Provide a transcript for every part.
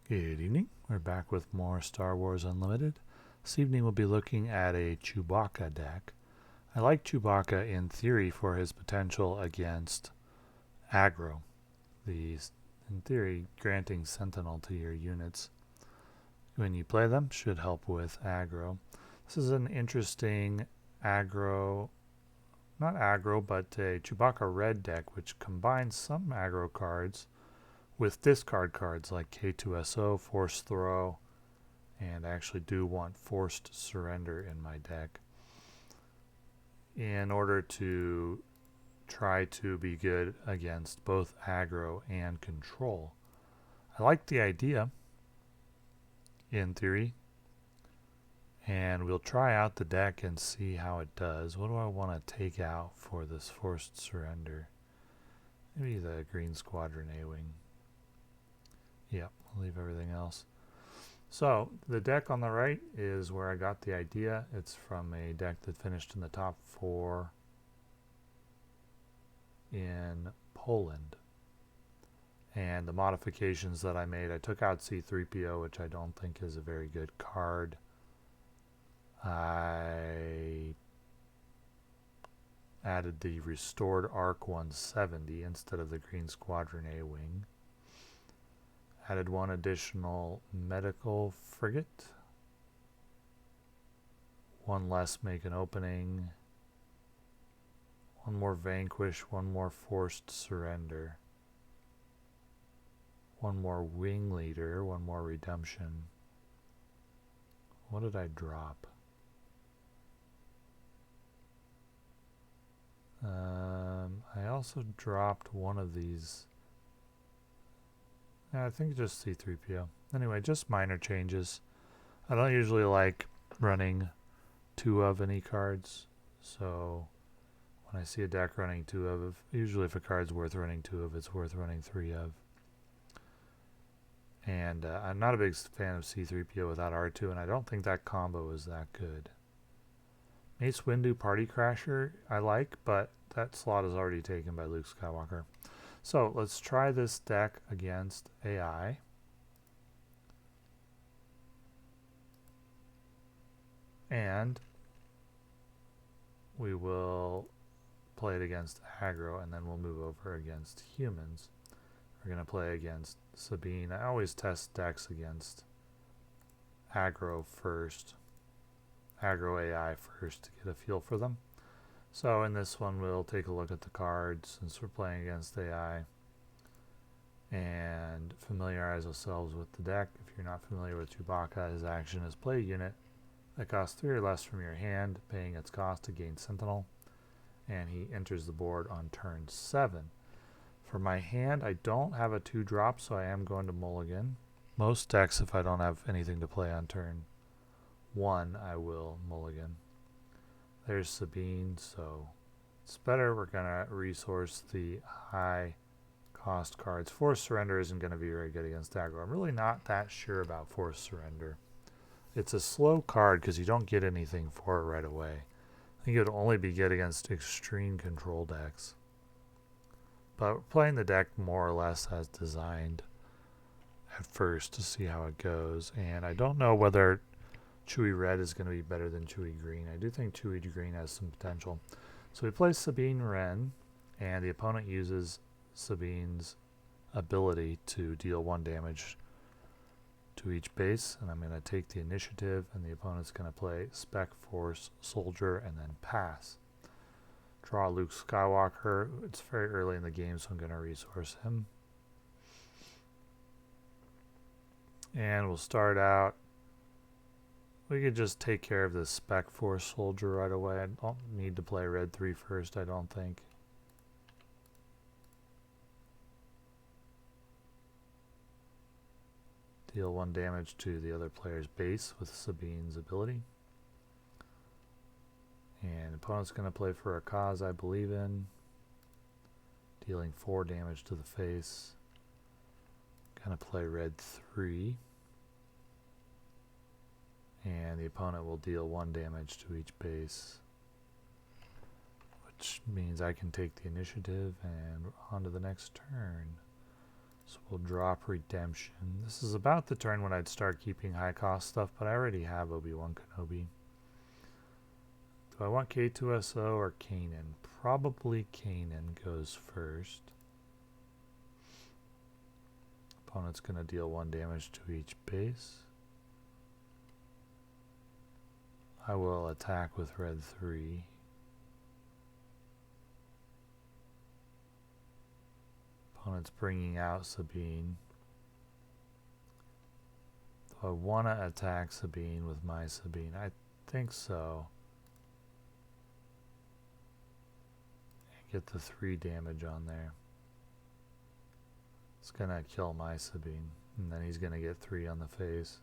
Good evening. We're back with more Star Wars Unlimited. This evening we'll be looking at a Chewbacca deck. I like Chewbacca in theory for his potential against aggro. In theory, granting Sentinel to your units when you play them should help with aggro. This is an interesting aggro, not aggro, but a Chewbacca red deck which combines some aggro cards with discard cards like K2SO, Force Throw, and I actually do want Forced Surrender in my deck in order to try to be good against both aggro and control. I like the idea in theory, and we'll try out the deck and see how it does. What do I want to take out for this Forced Surrender? Maybe the Green Squadron A-Wing. Yep, I'll leave everything else. So the deck on the right is where I got the idea. It's from a deck that finished in the top 4 in Poland. And the modifications that I made, I took out C-3PO, which I don't think is a very good card. I added the restored Arc 170 instead of the Green Squadron A-Wing. Added one additional medical frigate. One less make an opening. One more vanquish, one more forced surrender. One more wing leader, one more redemption. What did I drop? I also dropped one of these. I think just C-3PO. Anyway, just minor changes. I don't usually like running 2 of any cards, so when I see a deck running 2 of, usually if a card's worth running 2 of, it's worth running 3 of. And I'm not a big fan of C-3PO without R2, and I don't think that combo is that good. Mace Windu Party Crasher I like, but that slot is already taken by Luke Skywalker. So let's try this deck against AI. And we will play it against aggro, and then we'll move over against humans. We're going to play against Sabine. I always test decks against aggro first, aggro AI first to get a feel for them. So in this one, we'll take a look at the cards since we're playing against AI and familiarize ourselves with the deck. If you're not familiar with Chewbacca, his action is play a unit that costs 3 or less from your hand, paying its cost to gain Sentinel, and he enters the board on turn 7. For my hand, I don't have a 2-drop, so I am going to mulligan. Most decks, if I don't have anything to play on turn 1, I will mulligan. There's Sabine, so it's better. We're going to resource the high cost cards. Forced Surrender isn't going to be very good against aggro. I'm really not that sure about Forced Surrender. It's a slow card because you don't get anything for it right away. I think it would only be good against extreme control decks. But we're playing the deck more or less as designed at first to see how it goes. And I don't know whether Chewy Red is going to be better than Chewy Green. I do think Chewy Green has some potential. So we play Sabine Wren, and the opponent uses Sabine's ability to deal 1 damage to each base, and I'm going to take the initiative, and the opponent's going to play Spec Force Soldier and then pass. Draw Luke Skywalker. It's very early in the game, so I'm going to resource him. And we'll start out. We could just take care of this Spec Force Soldier right away. I don't need to play Red 3 first, I don't think. Deal 1 damage to the other player's base with Sabine's ability. And opponent's going to play for a cause I believe in. Dealing 4 damage to the face. Going to play Red 3. And the opponent will deal 1 damage to each base, which means I can take the initiative and on to the next turn. So we'll drop Redemption. This is about the turn when I'd start keeping high cost stuff, but I already have Obi-Wan Kenobi. Do I want K2SO or Kanan? Probably Kanan goes first. Opponent's going to deal 1 damage to each base. I will attack with red 3. Opponent's bringing out Sabine. Do I want to attack Sabine with my Sabine? I think so. And get the 3 damage on there. It's going to kill my Sabine. And then he's going to get 3 on the face.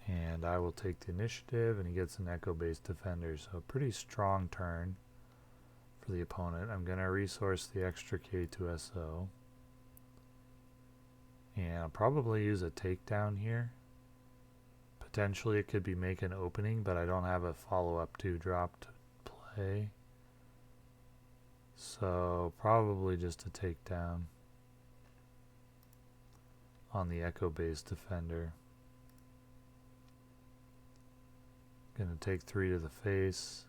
And I will take the initiative, and he gets an Echo-based defender. So a pretty strong turn for the opponent. I'm going to resource the extra K2SO. And I'll probably use a takedown here. Potentially it could be make an opening, but I don't have a follow-up 2-drop to play. So probably just a takedown on the Echo-based defender. Gonna take 3 to the face.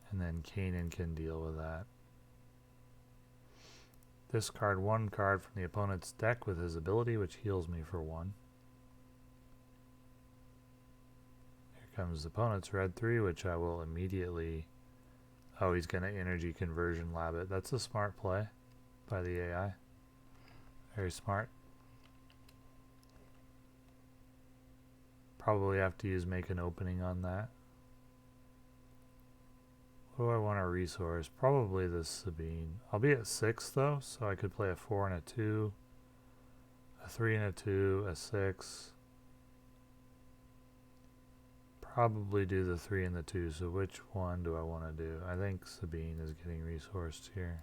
And then Kanan can deal with that. Discard 1 card from the opponent's deck with his ability, which heals me for 1. Here comes the opponent's red 3, which I will immediately... Oh, he's going to energy conversion lab it. That's a smart play by the AI. Very smart. Probably have to use make an opening on that. What do I want to resource? Probably this Sabine. I'll be at 6 though, so I could play a 4 and a 2, a 3 and a 2, a 6. Probably do the 3 and the 2, so which one do I want to do? I think Sabine is getting resourced here.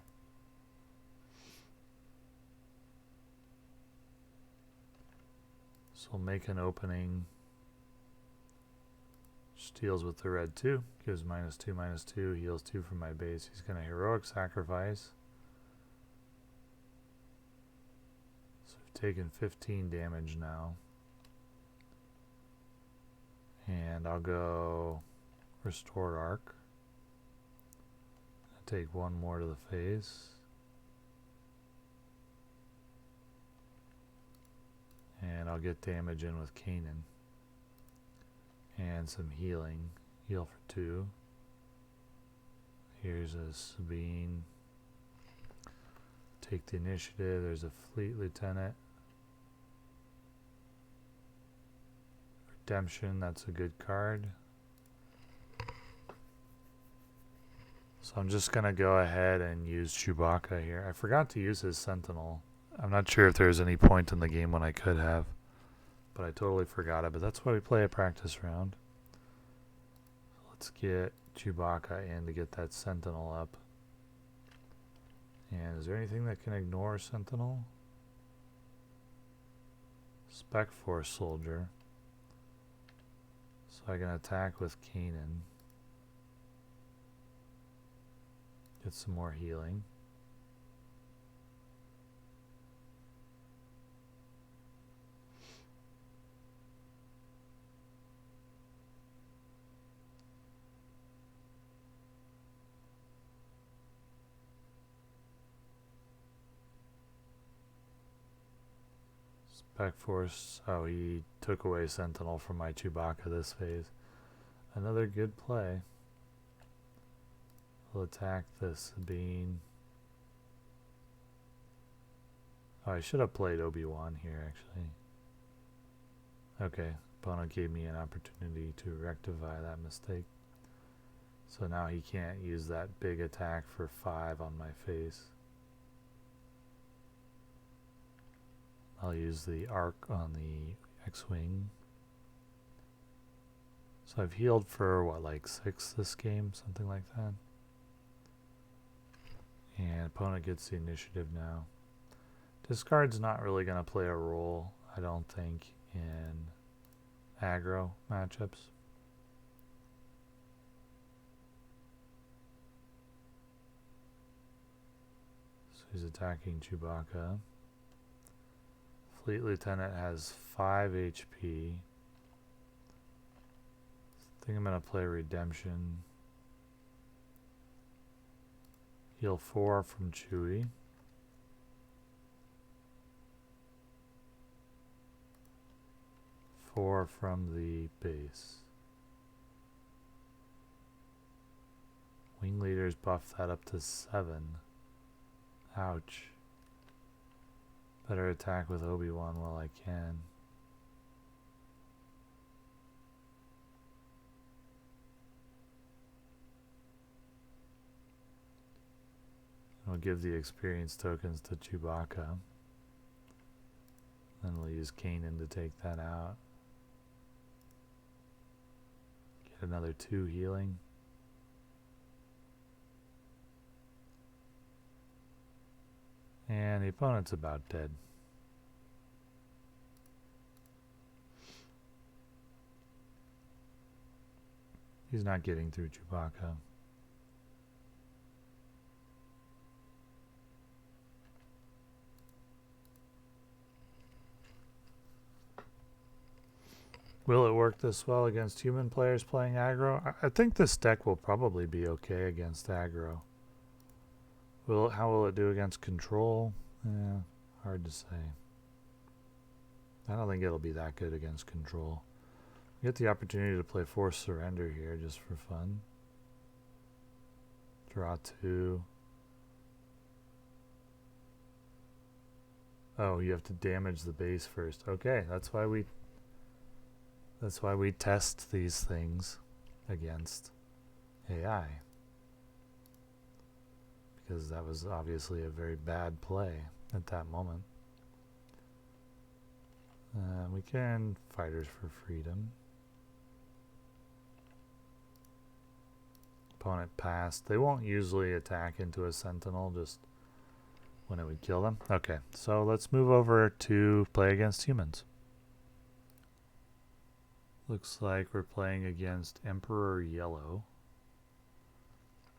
So I'll make an opening. Deals with the red 2, gives -2/-2, heals 2 from my base. He's going to heroic sacrifice. So we've taken 15 damage now. And I'll go Restored Arc. I'll take 1 more to the face. And I'll get damage in with Kanan. And some healing. Heal for 2. Here's a Sabine. Take the initiative. There's a Fleet Lieutenant. Redemption, that's a good card. So I'm just going to go ahead and use Chewbacca here. I forgot to use his Sentinel. I'm not sure if there's any point in the game when I could have. But I totally forgot it, but that's why we play a practice round. Let's get Chewbacca in to get that Sentinel up. And is there anything that can ignore Sentinel? Spec Force Soldier. So I can attack with Kanan. Get some more healing. Spec Force. Oh, he took away Sentinel from my Chewbacca this phase. Another good play. We'll attack the Sabine. Oh, I should have played Obi-Wan here, actually. Okay, opponent gave me an opportunity to rectify that mistake. So now he can't use that big attack for 5 on my face. I'll use the arc on the X-Wing. So I've healed for, what, like 6 this game? Something like that. And opponent gets the initiative now. Discard's not really going to play a role, I don't think, in aggro matchups. he's attacking Chewbacca. Fleet Lieutenant has 5 HP. I think I'm going to play Redemption. Heal 4 from Chewie. Four from the base. Wing leaders buff that up to 7. Ouch. Better attack with Obi-Wan while I can. I'll give the experience tokens to Chewbacca. Then we'll use Kanan to take that out. Get another 2 healing. And the opponent's about dead. He's not getting through Chewbacca. Will it work this well against human players playing aggro? I think this deck will probably be okay against aggro. How will it do against control? Yeah, hard to say. I don't think it'll be that good against control. We get the opportunity to play Forced Surrender here just for fun. Draw 2. Oh, you have to damage the base first. Okay, that's why we test these things against AI. Because that was obviously a very bad play at that moment. We can Fighters for Freedom. Opponent passed. They won't usually attack into a Sentinel just when it would kill them. Okay, so let's move over to play against humans. Looks like we're playing against Emperor Yellow,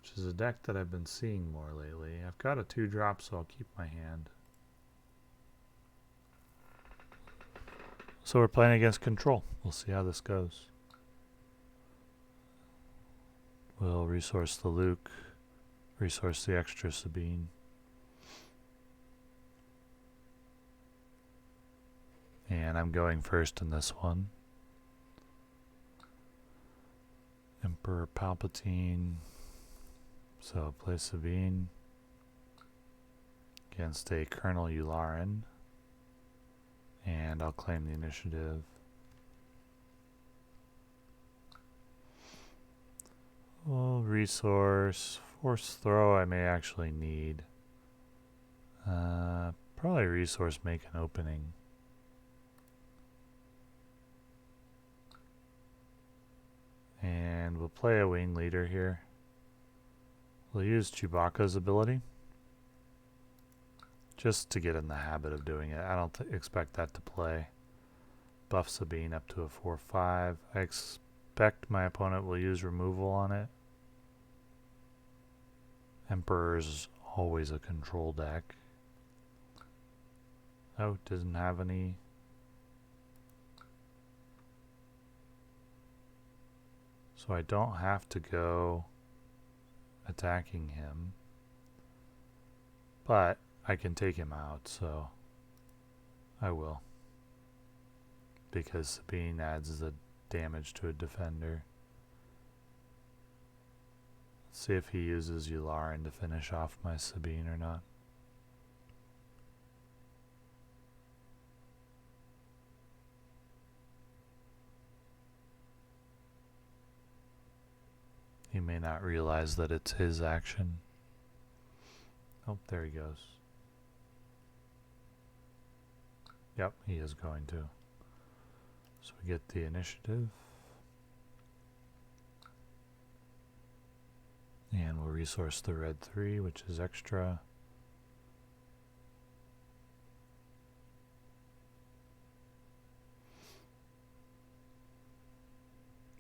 which is a deck that I've been seeing more lately. I've got a 2-drop, so I'll keep my hand. So we're playing against control. We'll see how this goes. We'll resource the Luke, resource the extra Sabine. And I'm going first in this one. Emperor Palpatine. So play Sabine against a Colonel Yularen. And I'll claim the initiative. Well, resource. Force throw I may actually need. Probably resource make an opening. And we'll play a wing leader here. We'll use Chewbacca's ability. Just to get in the habit of doing it. I don't expect that to play. Buff Sabine up to a 4/5. I expect my opponent will use removal on it. Emperor's always a control deck. Oh, doesn't have any. So I don't have to go attacking him. But I can take him out, so I will. Because Sabine adds the damage to a defender. Let's see if he uses Yularen to finish off my Sabine or not. He may not realize that it's his action. Oh, there he goes. Yep, he is going to. So we get the initiative. And we'll resource the red 3, which is extra.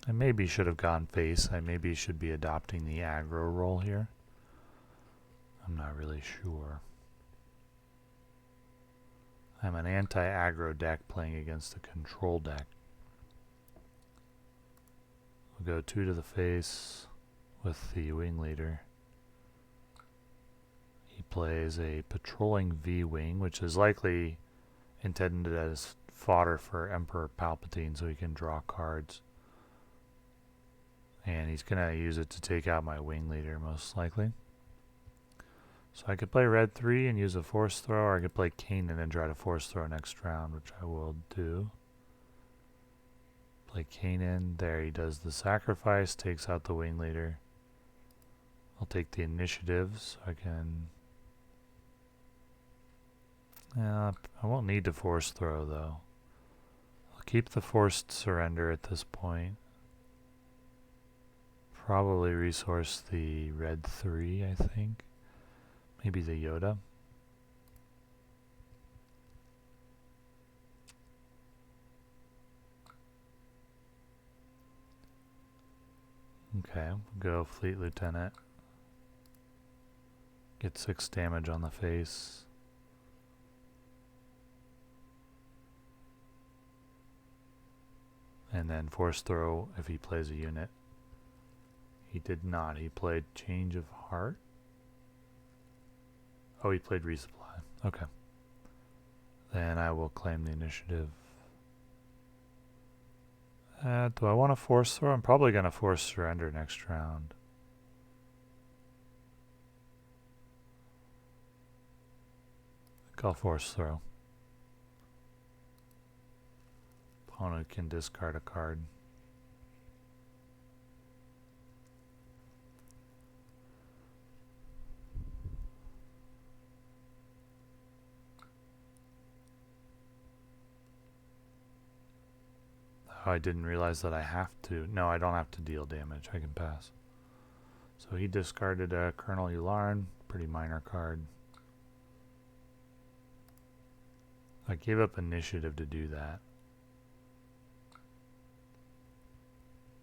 I maybe should have gone face. I maybe should be adopting the aggro role here. I'm not really sure. I'm an anti-aggro deck playing against a control deck. We'll go 2 to the face with the wing leader. He plays a patrolling V-wing, which is likely intended as fodder for Emperor Palpatine so he can draw cards. And he's going to use it to take out my wing leader, most likely. So I could play red 3 and use a force throw, or I could play Kanan and try to force throw next round, which I will do. Play Kanan. There he does the sacrifice, takes out the wing leader. I'll take the initiative so I can... I won't need to force throw though. I'll keep the forced surrender at this point. Probably resource the red 3, I think. Maybe the Yoda. Okay, we'll go Fleet Lieutenant. Get 6 damage on the face. And then force throw if he plays a unit. He did not. He played Change of Heart. Oh, he played Resupply. Okay. Then I will claim the initiative. Do I want to force throw? I'm probably going to force surrender next round. I think I'll force throw. Opponent can discard a card. Oh, I didn't realize that I have to. No, I don't have to deal damage. I can pass. So he discarded a Colonel Yularen. Pretty minor card. I gave up initiative to do that.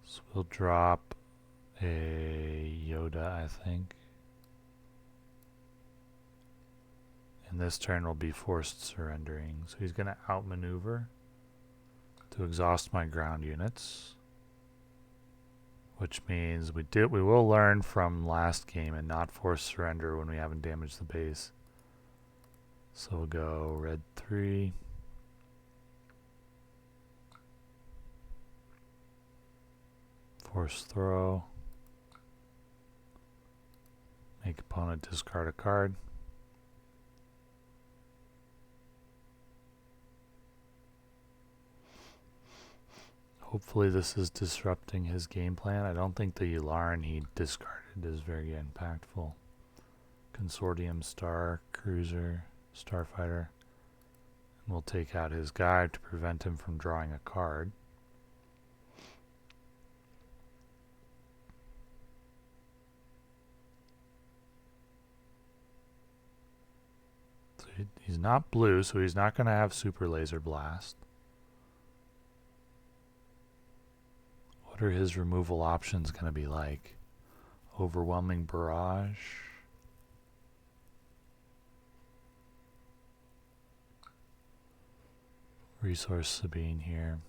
So we'll drop a Yoda, I think. And this turn will be forced surrendering. So he's going to outmaneuver to exhaust my ground units. Which means we will learn from last game and not force surrender when we haven't damaged the base. So we'll go red 3. Force throw. Make opponent discard a card. Hopefully this is disrupting his game plan. I don't think the Yularen he discarded is very impactful. Consortium Star Cruiser, Starfighter. And we'll take out his guy to prevent him from drawing a card. So he's not blue, so he's not going to have Super Laser Blast. What are his removal options going to be like? Overwhelming Barrage. Resource Sabine here.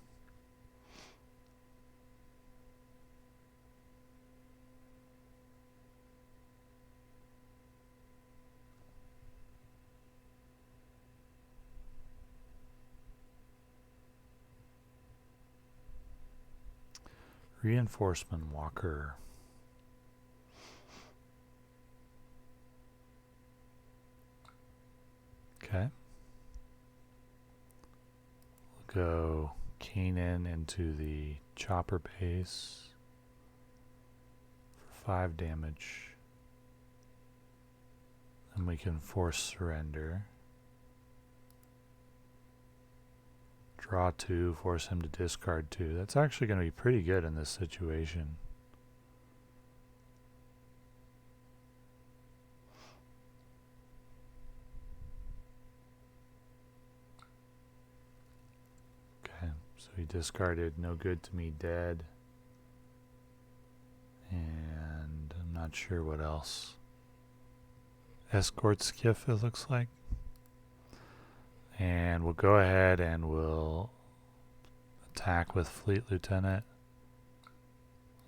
Reinforcement Walker. Okay. We'll go Kanan into the chopper base for 5 damage. And we can force surrender. Draw 2, force him to discard 2. That's actually going to be pretty good in this situation. Okay, so he discarded No Good to Me Dead. And I'm not sure what else. Escort Skiff, it looks like. And we'll go ahead and we'll attack with Fleet Lieutenant.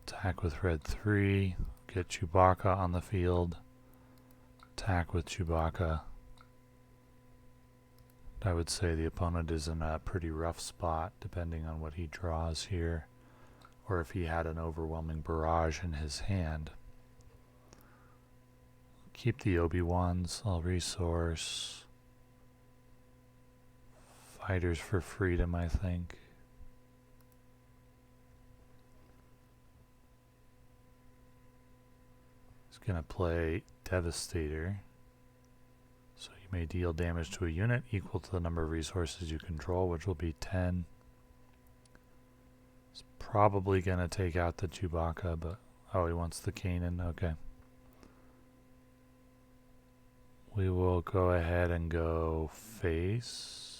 Attack with Red 3. Get Chewbacca on the field. Attack with Chewbacca. I would say the opponent is in a pretty rough spot depending on what he draws here, or if he had an overwhelming barrage in his hand. Keep the Obi-Wans. I'll resource Fighters for Freedom, I think. He's going to play Devastator. So you may deal damage to a unit equal to the number of resources you control, which will be 10. He's probably going to take out the Chewbacca, but... oh, he wants the Kanan. Okay. We will go ahead and go face.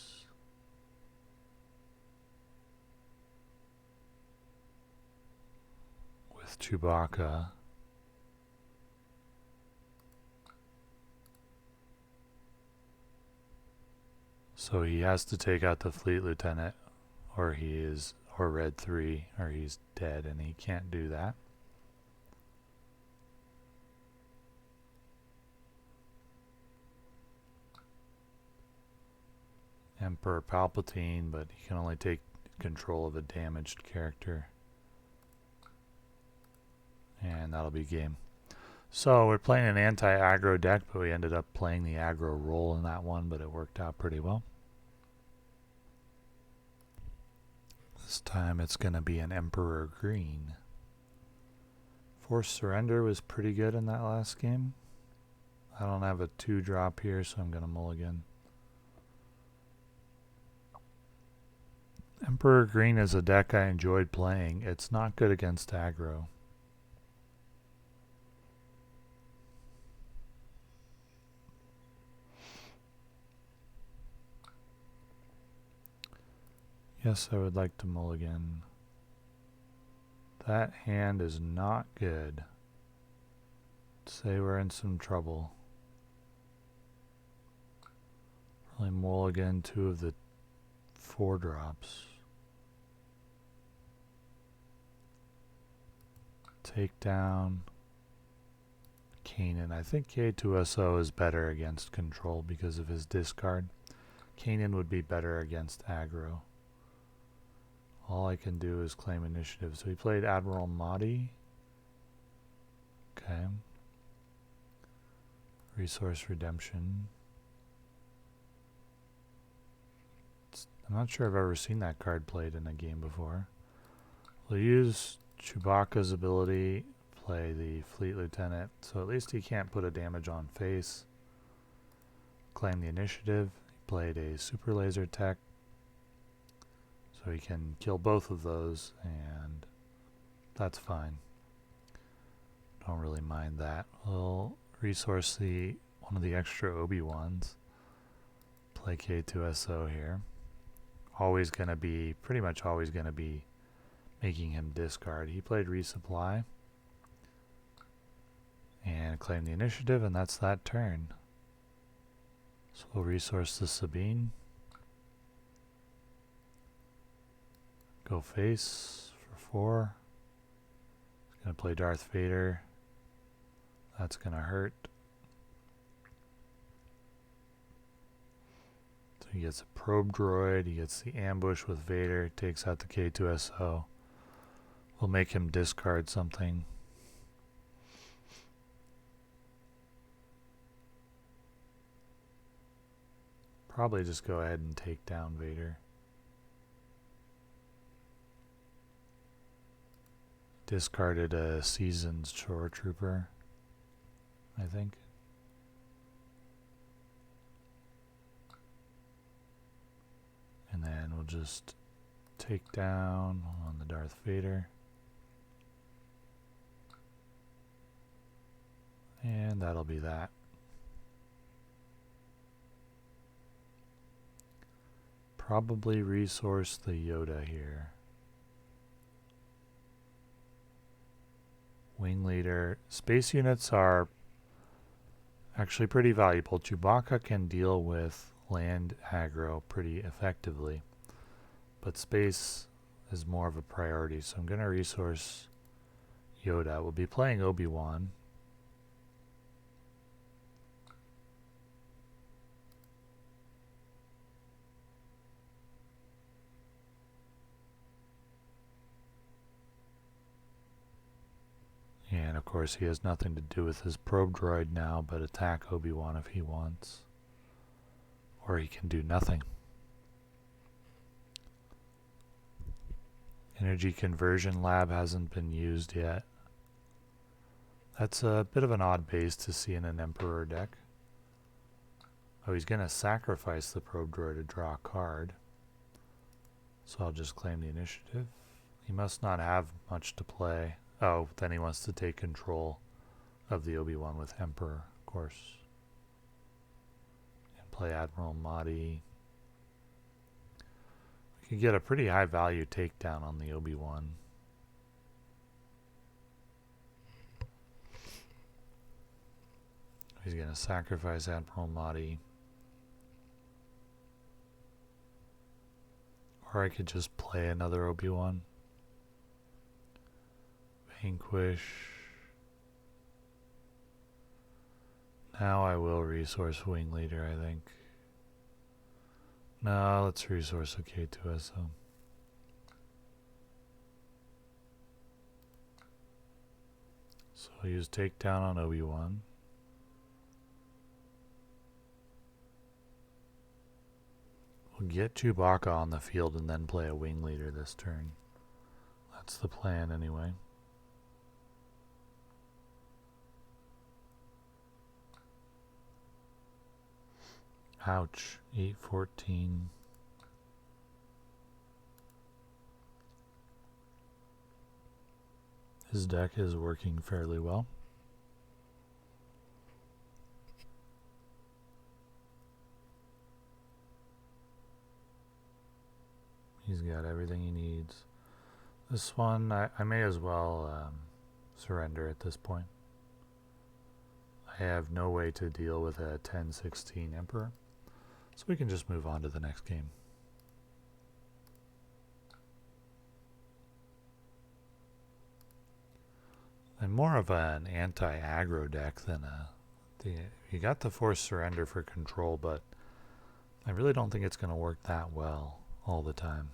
With Chewbacca. So he has to take out the Fleet Lieutenant, or Red 3, or he's dead, and he can't do that. Emperor Palpatine, but he can only take control of a damaged character. And that'll be game. So we're playing an anti-aggro deck, but we ended up playing the aggro role in that one, but it worked out pretty well. This time it's going to be an Emperor Green. Forced Surrender was pretty good in that last game. I don't have a 2-drop here, so I'm going to mulligan. Emperor Green is a deck I enjoyed playing. It's not good against aggro. Yes, I would like to mulligan. That hand is not good. Say we're in some trouble. Probably mulligan 2 of the 4-drops. Takedown. Kanan. I think K2SO is better against control because of his discard. Kanan would be better against aggro. All I can do is claim initiative. So he played Admiral Mahdi. Okay. Resource Redemption. I'm not sure I've ever seen that card played in a game before. We'll use Chewbacca's ability, play the Fleet Lieutenant, so at least he can't put a damage on face. Claim the initiative. He played a Super Laser Tech, so he can kill both of those, and that's fine. Don't really mind that. We'll resource one of the extra Obi-Wans. Play K2SO here. Pretty much always gonna be making him discard. He played Resupply and claim the initiative, and that's that turn. So we'll resource the Sabine. Go face for 4. He's gonna play Darth Vader. That's gonna hurt. So he gets a probe droid, he gets the ambush with Vader, takes out the K2SO. We'll make him discard something. Probably just go ahead and take down Vader. Discarded a seasoned shore trooper, I think. And then we'll just take down on the Darth Vader. And that'll be that. Probably resource the Yoda here. Wing Leader. Space units are actually pretty valuable. Chewbacca can deal with land aggro pretty effectively, but space is more of a priority, so I'm going to resource Yoda. We'll be playing Obi-Wan. And of course he has nothing to do with his probe droid now but attack Obi-Wan if he wants. Or he can do nothing. Energy conversion lab hasn't been used yet. That's a bit of an odd base to see in an Emperor deck. Oh, he's going to sacrifice the probe droid to draw a card. So I'll just claim the initiative. He must not have much to play. Oh, then he wants to take control of the Obi-Wan with Emperor, of course. And play Admiral Mahdi. We could get a pretty high value takedown on the Obi-Wan. He's going to sacrifice Admiral Mahdi. Or I could just play another Obi-Wan. Vanquish. Now I will resource Wing Leader, I think. No, let's resource a K2SO. So I'll use takedown on Obi-Wan. We'll get Chewbacca on the field and then play a Wing Leader this turn. That's the plan anyway. Ouch, 814. His deck is working fairly well. He's got everything he needs. This one, I may as well surrender at this point. I have no way to deal with a 10-16 Emperor. So we can just move on to the next game. I'm more of an anti-aggro deck than you got the forced surrender for control, but I really don't think it's going to work that well all the time.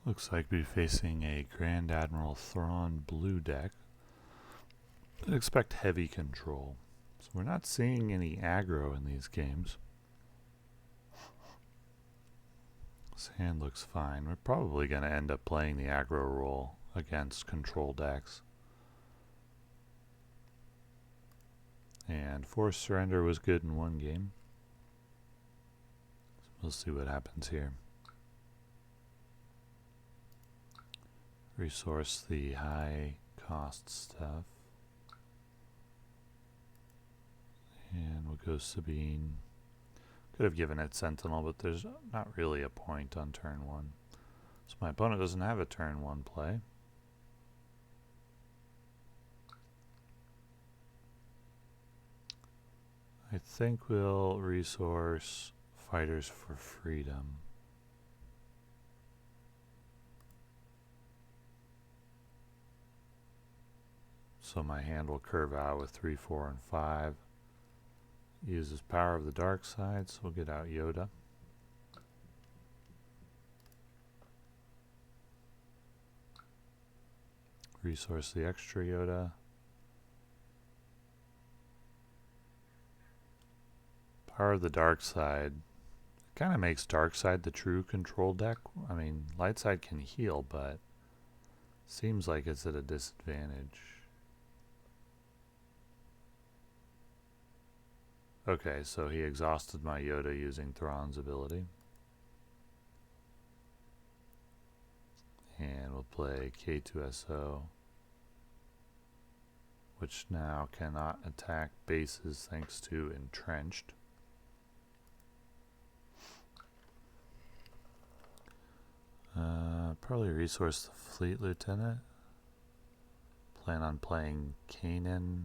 Looks like we're facing a Grand Admiral Thrawn blue deck. I expect heavy control. So we're not seeing any aggro in these games. This hand looks fine. We're probably going to end up playing the aggro role against control decks. And forced surrender was good in one game. So we'll see what happens here. Resource the high cost stuff. And we'll go Sabine. Could have given it Sentinel, but there's not really a point on turn one. So my opponent doesn't have a turn one play. I think we'll resource Fighters for Freedom. So my hand will curve out with 3, 4, and 5. Uses Power of the Dark Side, so we'll get out Yoda. Resource the extra Yoda. Power of the Dark Side kind of makes Dark Side the true control deck. I mean, Light Side can heal, but seems like it's at a disadvantage. Okay, so he exhausted my Yoda using Thrawn's ability. And we'll play K2SO, which now cannot attack bases thanks to Entrenched. Probably resource the Fleet Lieutenant. Plan on playing Kanan.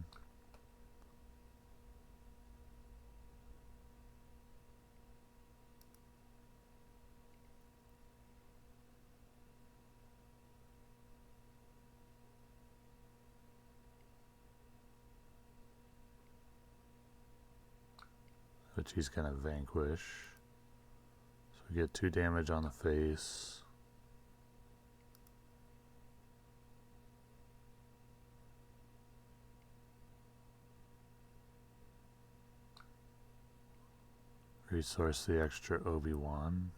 which he's going to vanquish. So we get 2 damage on the face. Resource the extra Obi-Wan.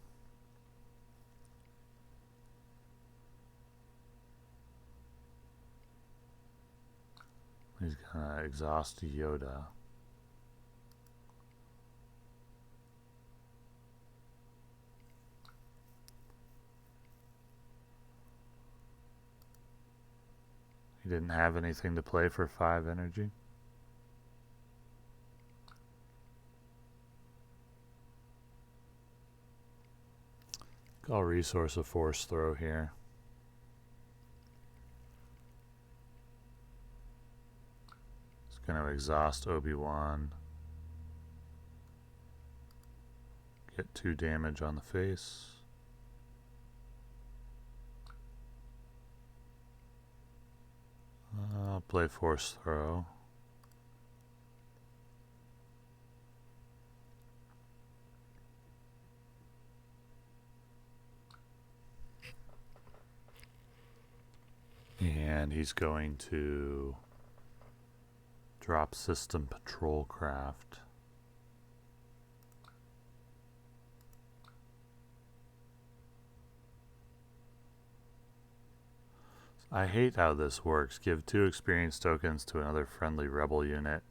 He's gonna exhaust Yoda. He didn't have anything to play for 5 energy. I'll resource a force throw here. It's going to exhaust Obi-Wan. Get 2 damage on the face. I'll play force throw. And he's going to drop system patrol craft. I hate how this works. Give 2 experience tokens to another friendly rebel unit.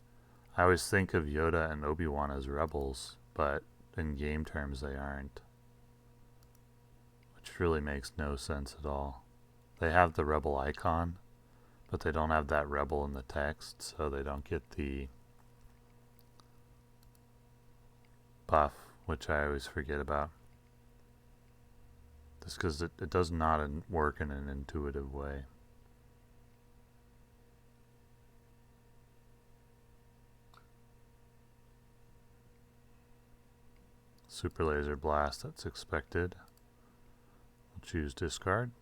I always think of Yoda and Obi-Wan as rebels, but in game terms they aren't. Which really makes no sense at all. They have the rebel icon, but they don't have that rebel in the text, so they don't get the buff, which I always forget about. Just because it does not work in an intuitive way. Super laser blast, that's expected. We'll choose discard.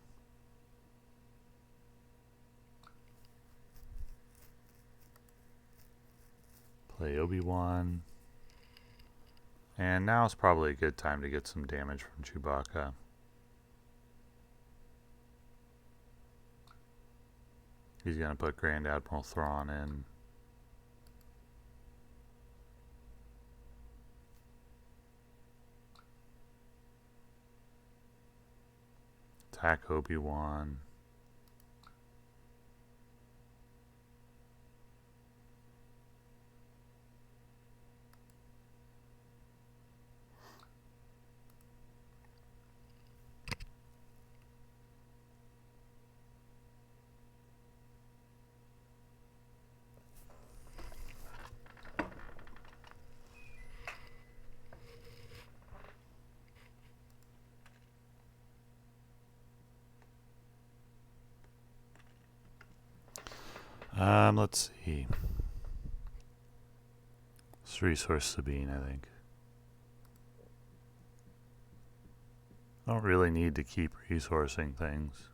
Play Obi-Wan. And now is probably a good time to get some damage from Chewbacca. He's going to put Grand Admiral Thrawn in. Attack Obi-Wan. Let's see. Let's resource Sabine, I think. I don't really need to keep resourcing things.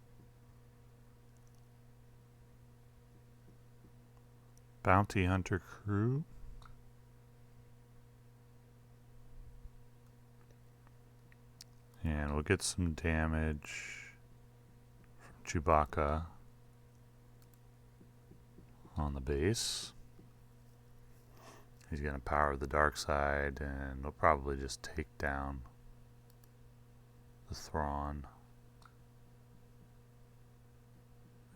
Bounty Hunter crew. And we'll get some damage from Chewbacca on the base. He's going to power the dark side, and we'll probably just take down the Thrawn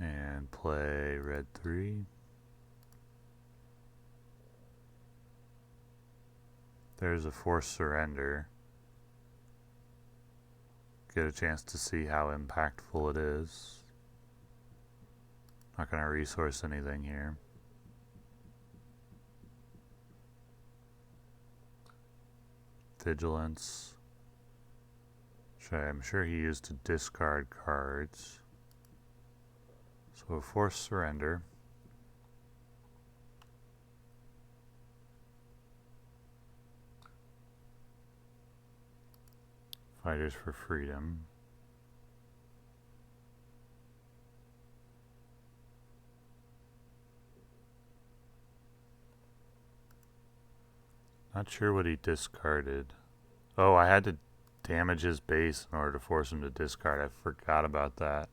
and play red 3. There's a forced surrender. Get a chance to see how impactful it is. Not going to resource anything here. Vigilance. Which I'm sure he used to discard cards. So a forced surrender. Fighters for Freedom. Not sure what he discarded. Oh, I had to damage his base in order to force him to discard. I forgot about that.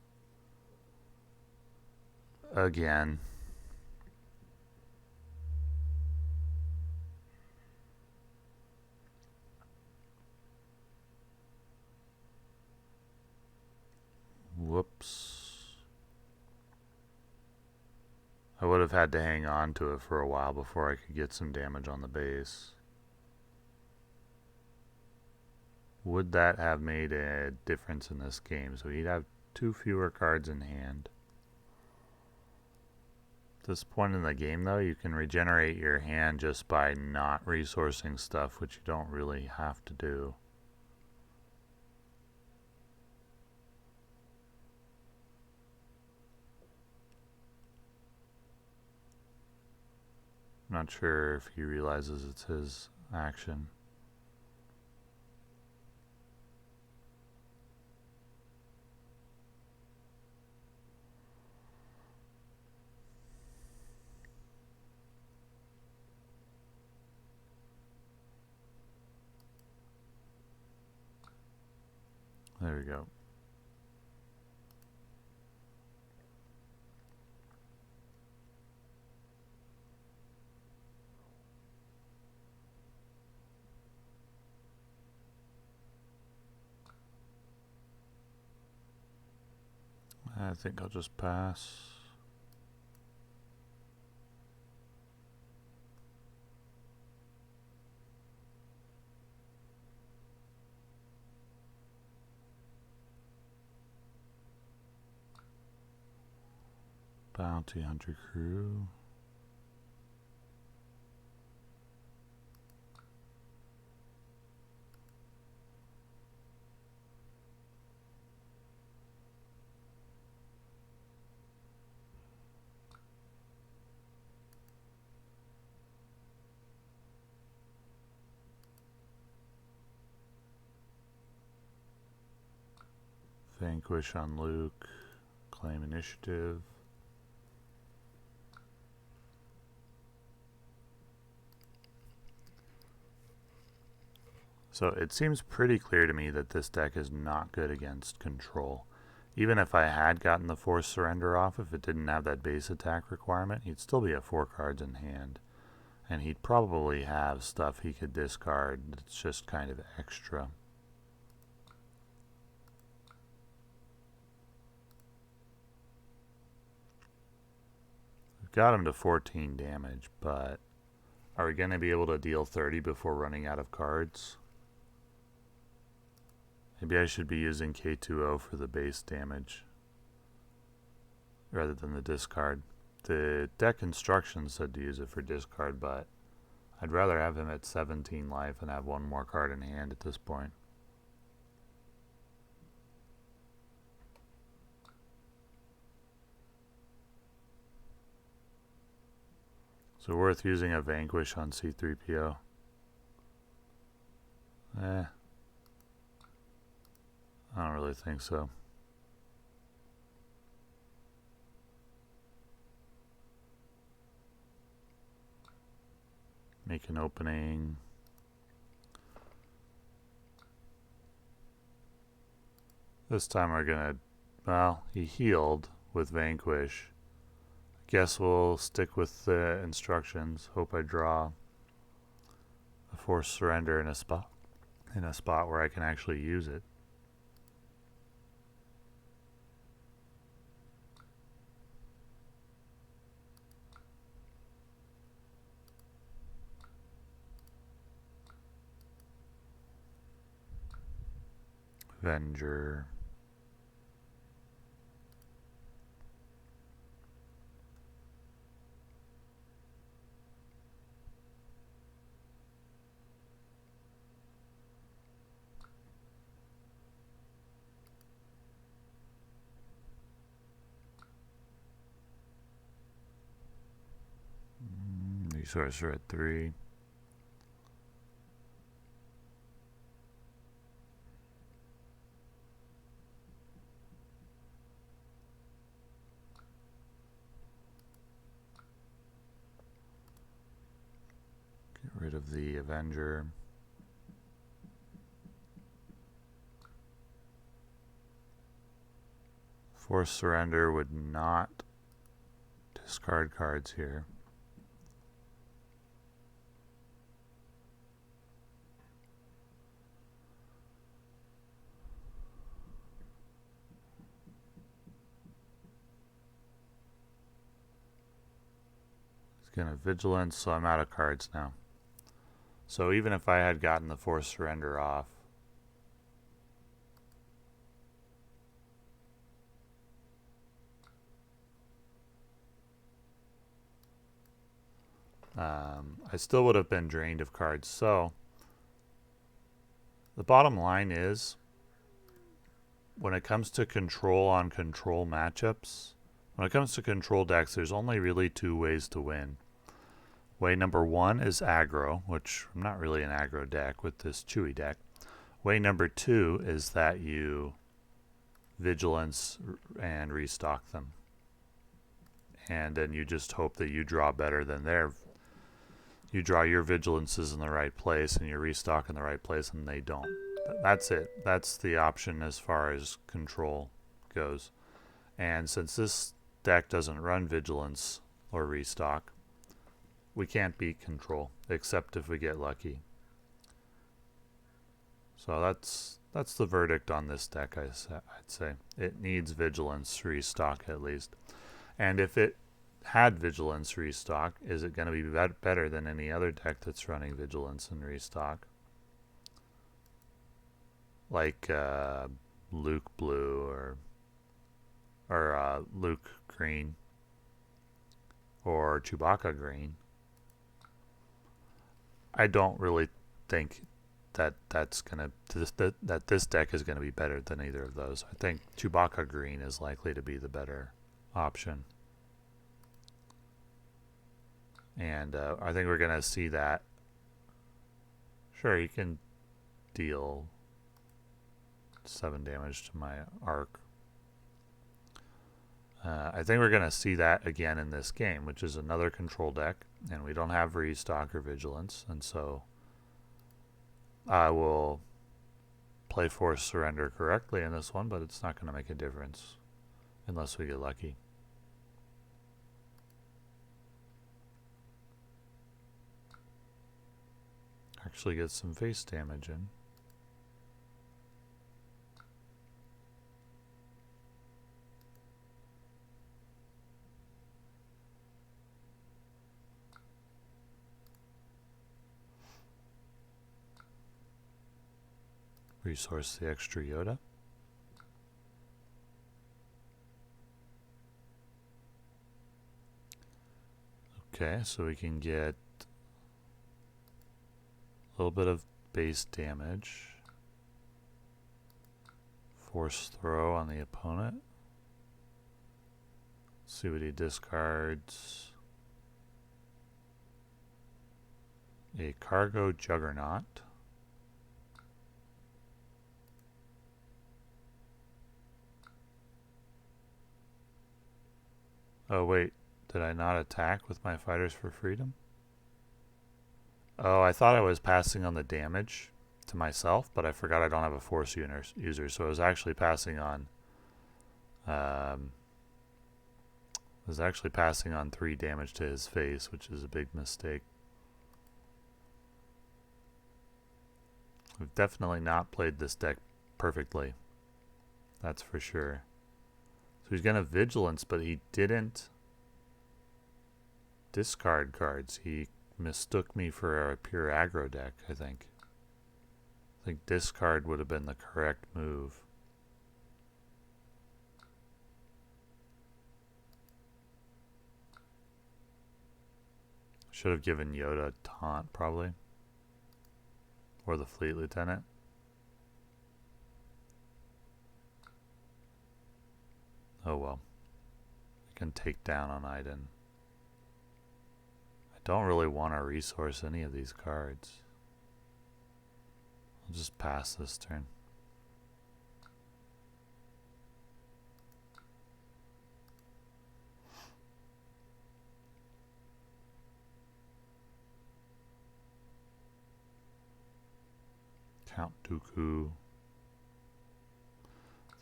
Again. Whoops. I would have had to hang on to it for a while before I could get some damage on the base. Would that have made a difference in this game? So he'd have 2 fewer cards in hand. At this point in the game, though, you can regenerate your hand just by not resourcing stuff, which you don't really have to do. I'm not sure if he realizes it's his action. There we go. I think I'll just pass. Bounty Hunter Crew. Vanquish on Luke. Claim initiative. So it seems pretty clear to me that this deck is not good against control. Even if I had gotten the forced surrender off, if it didn't have that base attack requirement, he'd still be at 4 cards in hand. And he'd probably have stuff he could discard that's just kind of extra. We've got him to 14 damage, but are we going to be able to deal 30 before running out of cards? Maybe I should be using K2O for the base damage rather than the discard. The deck instructions said to use it for discard, but I'd rather have him at 17 life and have 1 more card in hand at this point. So worth using a Vanquish on C3PO. I don't really think so. Make an opening. This time we're gonna, well, he healed with Vanquish. I guess we'll stick with the instructions. Hope I draw a forced surrender in a spot where I can actually use it. Avenger. Resource are at 3. Get rid rid of the Avenger. Forced Surrender would not discard cards here. It's going to Vigilance, so I'm out of cards now. So even if I had gotten the Forced Surrender off, I still would have been drained of cards. So the bottom line is, when it comes to control on control matchups, when it comes to control decks, there's only really two ways to win. Way number one is aggro, which I'm not really an aggro deck with this Chewy deck. Way number two is that you Vigilance and restock them. And then you just hope that you draw better than you draw your Vigilances in the right place and you restock in the right place, and they don't. That's it. That's the option as far as control goes. And since this deck doesn't run Vigilance or restock, we can't beat control, except if we get lucky. So that's the verdict on this deck, I'd say. It needs Vigilance restock at least. And if it had Vigilance restock, is it going to be better than any other deck that's running Vigilance and restock? Like Luke Blue or Luke Green or Chewbacca Green. I don't really think that this deck is going to be better than either of those. I think Chewbacca Green is likely to be the better option. And I think we're going to see that. Sure, you can deal 7 damage to my arc. I think we're going to see that again in this game, which is another control deck, and we don't have restock or Vigilance, and so I will play Forced Surrender correctly in this one, but it's not going to make a difference unless we get lucky. Actually get some face damage in. Resource the extra Yoda. Okay, so we can get a little bit of base damage. Force throw on the opponent. See what he discards. A Cargo Juggernaut. Oh wait, did I not attack with my Fighters for Freedom? Oh, I thought I was passing on the damage to myself, but I forgot I don't have a Force user, so I was actually passing on 3 damage to his face, which is a big mistake. We've definitely not played this deck perfectly. That's for sure. So he's going to Vigilance, but he didn't discard cards. He mistook me for a pure aggro deck, I think. I think discard would have been the correct move. Should have given Yoda taunt, probably. Or the Fleet Lieutenant. Oh well. I can take down on Iden. I don't really want to resource any of these cards. I'll just pass this turn. Count Dooku.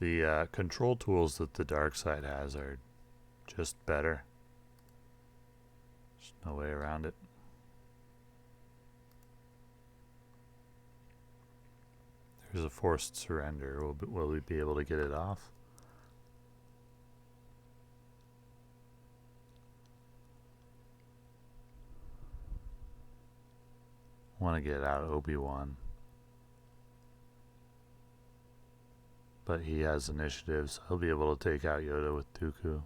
The control tools that the dark side has are just better. There's no way around it. There's a forced surrender. Will we be able to get it off? Want to get out Obi-Wan. But he has initiative, so he'll be able to take out Yoda with Dooku.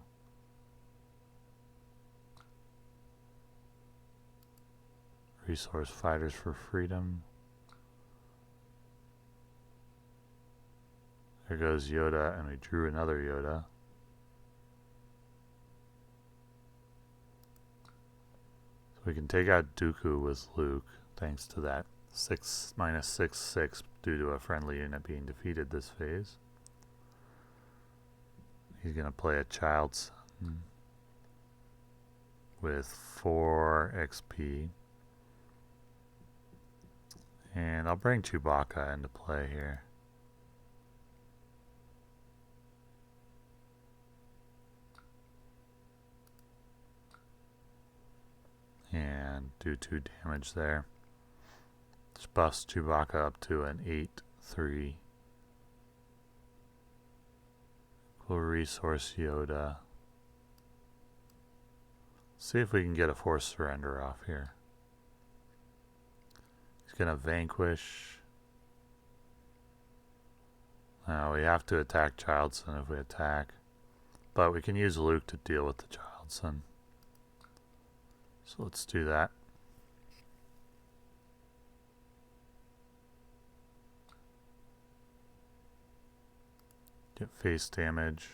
Resource Fighters for Freedom. There goes Yoda, and we drew another Yoda. So we can take out Dooku with Luke, thanks to that -6/6 due to a friendly unit being defeated this phase. He's going to play a child son with 4 XP. And I'll bring Chewbacca into play here. And do 2 damage there. Just buffs Chewbacca up to an 8/3. We'll resource Yoda. See if we can get a forced surrender off here. He's going to vanquish. Now we have to attack Child Son if we attack. But we can use Luke to deal with the Child Son. So let's do that. Get face damage,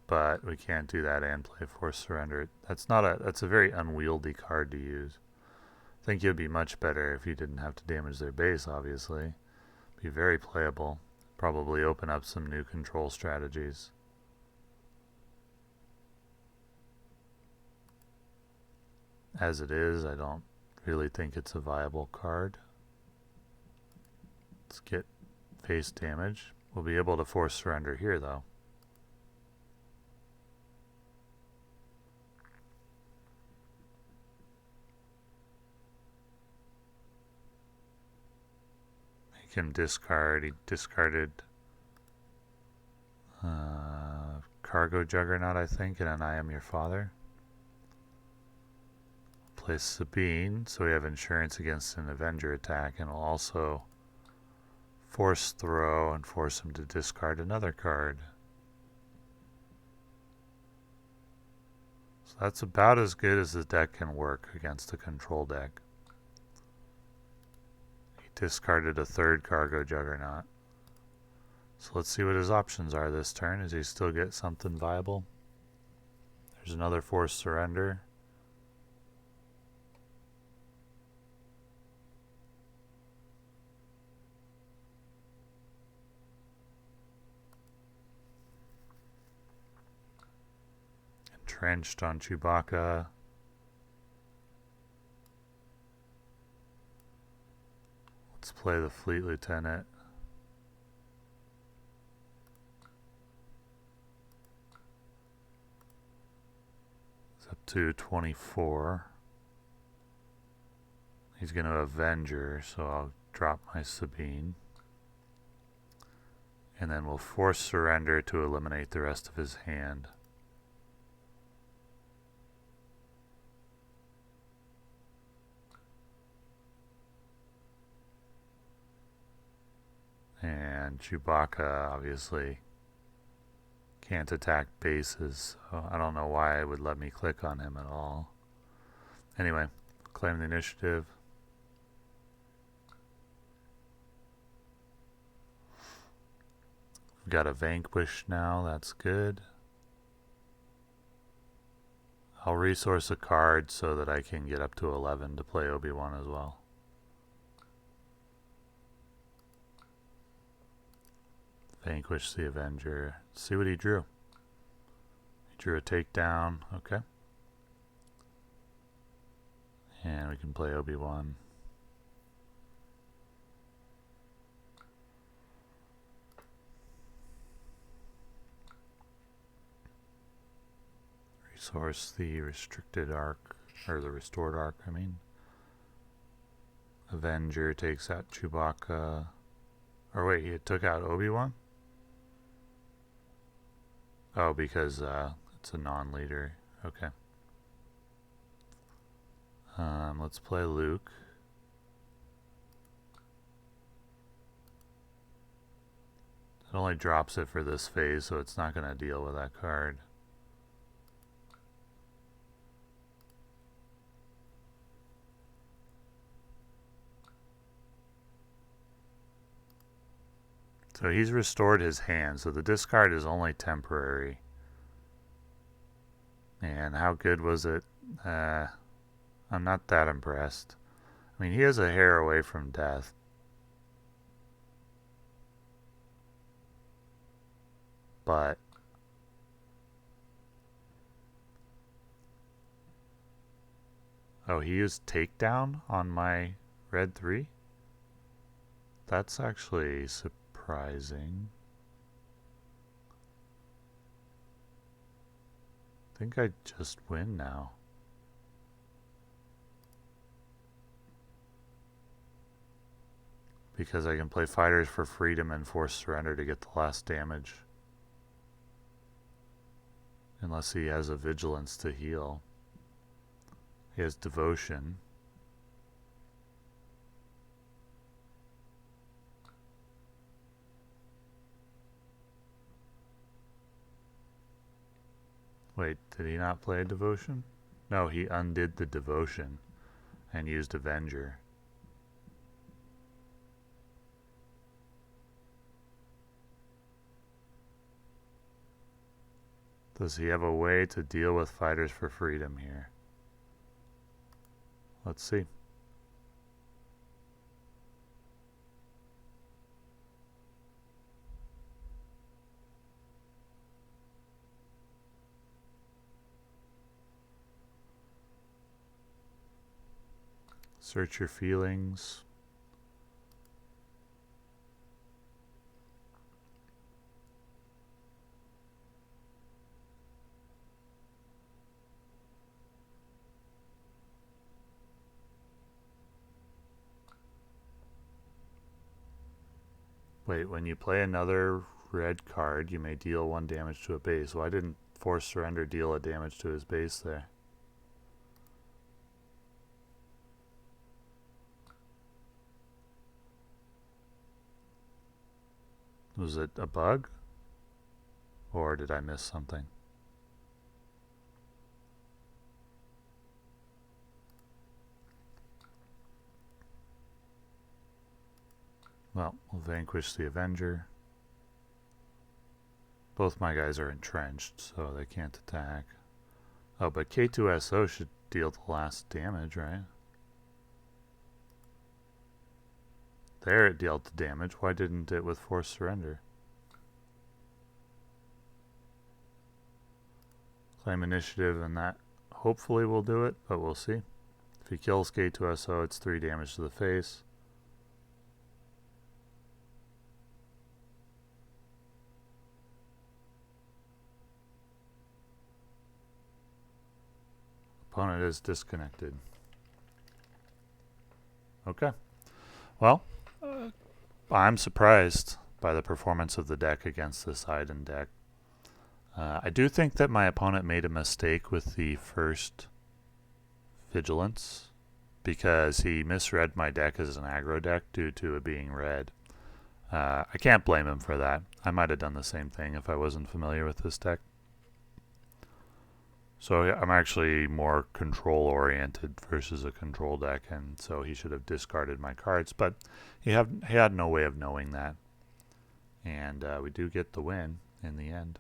but we can't do that and play forced surrender. That's a very unwieldy card to use. I think it would be much better if you didn't have to damage their base, obviously. Be very playable. Probably open up some new control strategies. As it is, I don't really think it's a viable card. Let's get face damage. We'll be able to force surrender here, though. Make him discard. He discarded Cargo Juggernaut, I think, and an I Am Your Father. Play Sabine, so we have insurance against an Avenger attack, and we'll also force throw and force him to discard another card. So that's about as good as the deck can work against a control deck. He discarded a 3rd Cargo Juggernaut. So let's see what his options are this turn. Does he still get something viable? There's another forced surrender. Entrenched on Chewbacca. Let's play the Fleet Lieutenant. It's up to 24. He's going to Avenger, so I'll drop my Sabine. And then we'll force surrender to eliminate the rest of his hand. And Chewbacca obviously can't attack bases, so I don't know why it would let me click on him at all. Anyway, claim the initiative. We've got a vanquish now, that's good. I'll resource a card so that I can get up to 11 to play Obi-Wan as well. Vanquish the Avenger. See what he drew. He drew a takedown. Okay. And we can play Obi-Wan. Source the restricted arc, or the restored arc, I mean. Avenger takes out Chewbacca. Or wait, he took out Obi-Wan? Oh, because it's a non-leader. Okay. Let's play Luke. It only drops it for this phase, so it's not going to deal with that card. So he's restored his hand, so the discard is only temporary. And how good was it? I'm not that impressed. I mean, he is a hair away from death. But oh, he used takedown on my red 3? That's actually surprising. I think I just win now. Because I can play Fighters for Freedom and force Surrender to get the last damage. Unless he has a Vigilance to heal. He has Devotion. Wait, did he not play Devotion? No, he undid the Devotion and used Avenger. Does he have a way to deal with Fighters for Freedom here? Let's see. Search your feelings. Wait, when you play another red card, you may deal 1 damage to a base. Why didn't Force Surrender deal a damage to his base there? Was it a bug? Or did I miss something? Well, we'll vanquish the Avenger. Both my guys are entrenched, so they can't attack. Oh, but K2SO should deal the last damage, right? There it dealt the damage. Why didn't it with Force Surrender? Claim initiative, and that hopefully will do it, but we'll see. If he kills K2SO, it's 3 damage to the face. Opponent is disconnected. Okay. Well, I'm surprised by the performance of the deck against this Iden deck. I do think that my opponent made a mistake with the first Vigilance because he misread my deck as an aggro deck due to it being red. I can't blame him for that. I might have done the same thing if I wasn't familiar with this deck. So I'm actually more control-oriented versus a control deck, and so he should have discarded my cards. But he had no way of knowing that. And we do get the win in the end.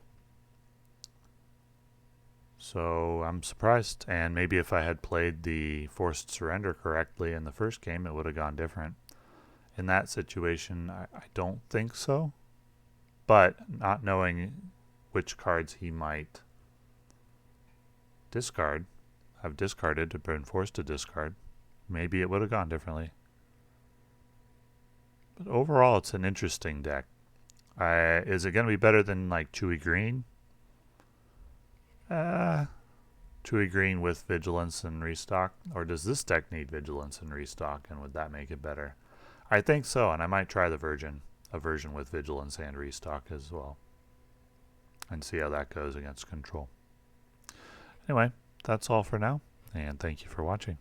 So I'm surprised, and maybe if I had played the Forced Surrender correctly in the first game, it would have gone different. In that situation, I don't think so. But not knowing which cards he might have discarded or been forced to discard, maybe it would have gone differently. But overall, it's an interesting deck. Is it going to be better than like Chewy Green? Chewy Green with Vigilance and Restock? Or does this deck need Vigilance and Restock, and would that make it better? I think so, and I might try a version with Vigilance and Restock as well, and see how that goes against Control. Anyway, that's all for now, and thank you for watching.